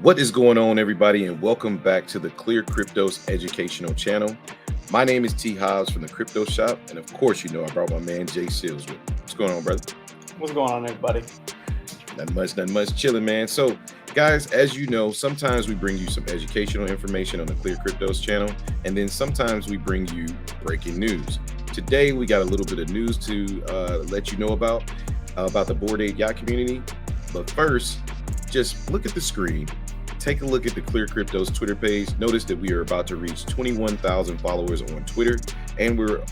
What is going on, everybody, and welcome back to the ClearCryptos educational channel. My name is T. Hobbs from the Crypto Shop, and of course, you know I brought my man Jay Seals with me. What's going on, brother? What's going on, everybody? Nothing much, chilling, man. So, guys, as you know, sometimes we bring you some educational information on the ClearCryptos channel, and then sometimes we bring you breaking news. Today, we got a little bit of news to let you know about the Bored Ape Yacht community. But first, just look at the screen. Take a look at the ClearCryptos Twitter page. Notice that we are about to reach 21,000 followers on Twitter, and we're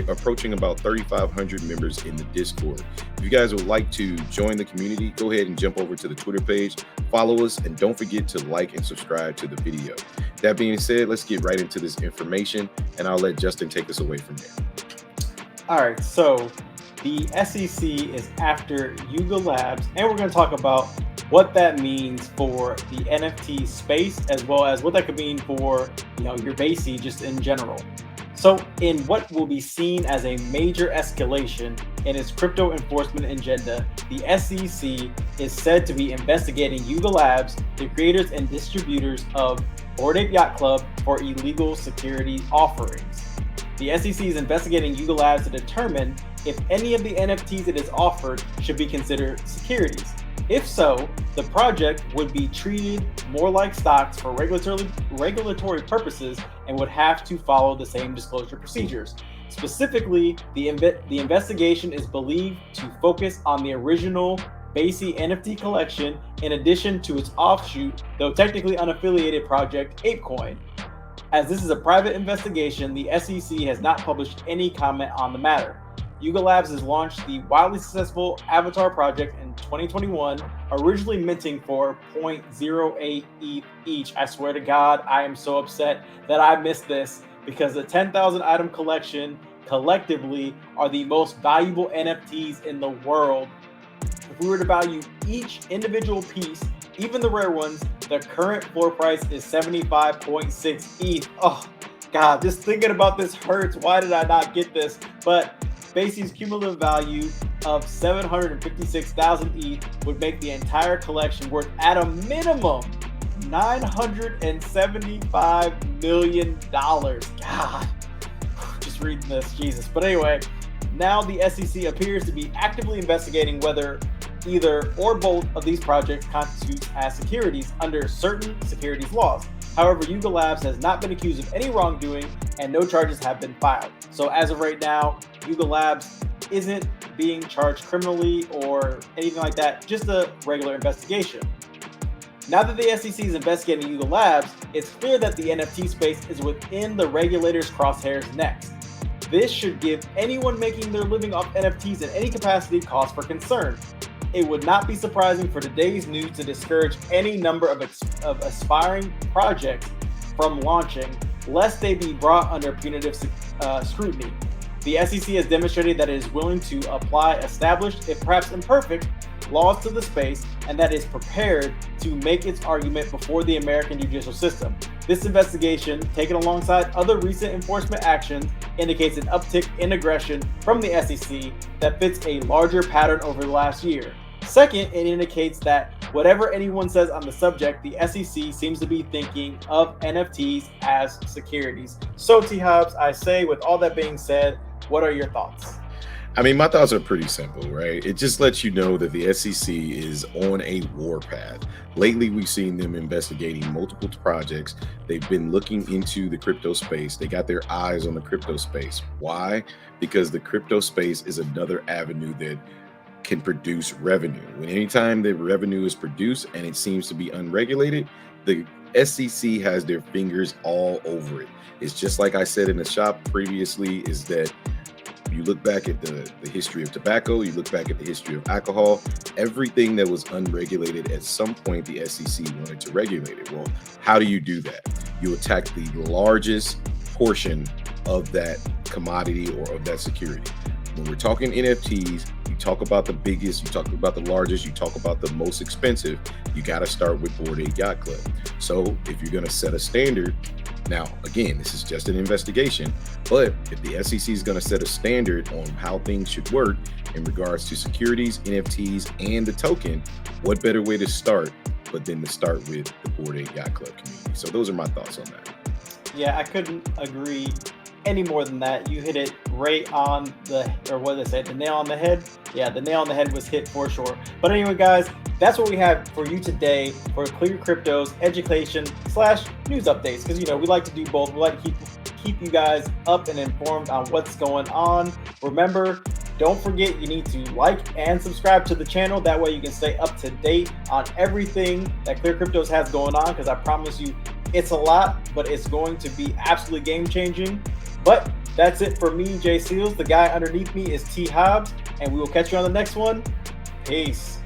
approaching about 3,500 members in the Discord. If you guys would like to join the community, go ahead and jump over to the Twitter page, follow us, and don't forget to like and subscribe to the video. That being said, let's get right into this information, and I'll let Justin take us away from there. All right, so the SEC is after Yuga Labs, and we're going to talk about what that means for the NFT space, as well as what that could mean for your BAYC just in general. So in what will be seen as a major escalation in its crypto enforcement agenda, the SEC is said to be investigating Yuga Labs, the creators and distributors of Bored Ape Yacht Club, for illegal security offerings. The SEC is investigating Yuga Labs to determine if any of the NFTs it has offered should be considered securities. If so, the project would be treated more like stocks for regulatory purposes and would have to follow the same disclosure procedures. Specifically, the investigation is believed to focus on the original BAYC NFT collection in addition to its offshoot, though technically unaffiliated project ApeCoin. As this is a private investigation, the SEC has not published any comment on the matter. Yuga Labs has launched the wildly successful Avatar project in 2021, originally minting for 0.08 ETH each. I swear to God, I am so upset that I missed this, because the 10,000 item collection collectively are the most valuable NFTs in the world. If we were to value each individual piece, even the rare ones, the current floor price is 75.6 ETH. Oh God, just thinking about this hurts. Why did I not get this? But BAYC's cumulative value of 756,000 ETH would make the entire collection worth, at a minimum, $975 million. God, just reading this, Jesus. But anyway, now the SEC appears to be actively investigating whether either or both of these projects constitute as securities under certain securities laws. However, Yuga Labs has not been accused of any wrongdoing and no charges have been filed. So as of right now, Yuga Labs isn't being charged criminally or anything like that, just a regular investigation. Now that the SEC is investigating Yuga Labs, it's clear that the NFT space is within the regulators' crosshairs next. This should give anyone making their living off NFTs in any capacity cause for concern. It would not be surprising for today's news to discourage any number of aspiring projects from launching, lest they be brought under punitive scrutiny. The SEC has demonstrated that it is willing to apply established, if perhaps imperfect, laws to the space, and that it is prepared to make its argument before the American judicial system. This investigation, taken alongside other recent enforcement actions, indicates an uptick in aggression from the SEC that fits a larger pattern over the last year. Second, it indicates that whatever anyone says on the subject, the SEC seems to be thinking of NFTs as securities. So, T. Hobbs, I say, with all that being said, what are your thoughts? I mean, my thoughts are pretty simple, right? It just lets you know that the SEC is on a warpath. Lately, we've seen them investigating multiple projects. They've been looking into the crypto space. They got their eyes on the crypto space. Why? Because the crypto space is another avenue that can produce revenue. When anytime the revenue is produced and it seems to be unregulated, the SEC has their fingers all over it. It's just like I said in the shop previously, is that you look back at the history of tobacco, you look back at the history of alcohol, everything that was unregulated, at some point the SEC wanted to regulate it. Well, how do you do that? You attack the largest portion of that commodity or of that security. When we're talking NFTs, you talk about the biggest, you talk about the largest, you talk about the most expensive, you got to start with Bored Ape Yacht Club. So if you're going to set a standard, now, again, this is just an investigation, but if the SEC is going to set a standard on how things should work in regards to securities, NFTs, and the token, what better way to start but then to start with the Bored Ape Yacht Club community. So those are my thoughts on that. Yeah, I couldn't agree any more than that. You hit it right on the, or what did I say, the nail on the head? Yeah, the nail on the head was hit for sure. But anyway, guys, that's what we have for you today for ClearCryptos education / news updates. Because, you know, we like to do both. We like to keep you guys up and informed on what's going on. Remember, don't forget you need to like and subscribe to the channel. That way you can stay up to date on everything that ClearCryptos has going on, because I promise you it's a lot, but it's going to be absolutely game changing. But that's it for me, Jay Seals. The guy underneath me is T Hobbs, and we will catch you on the next one. Peace.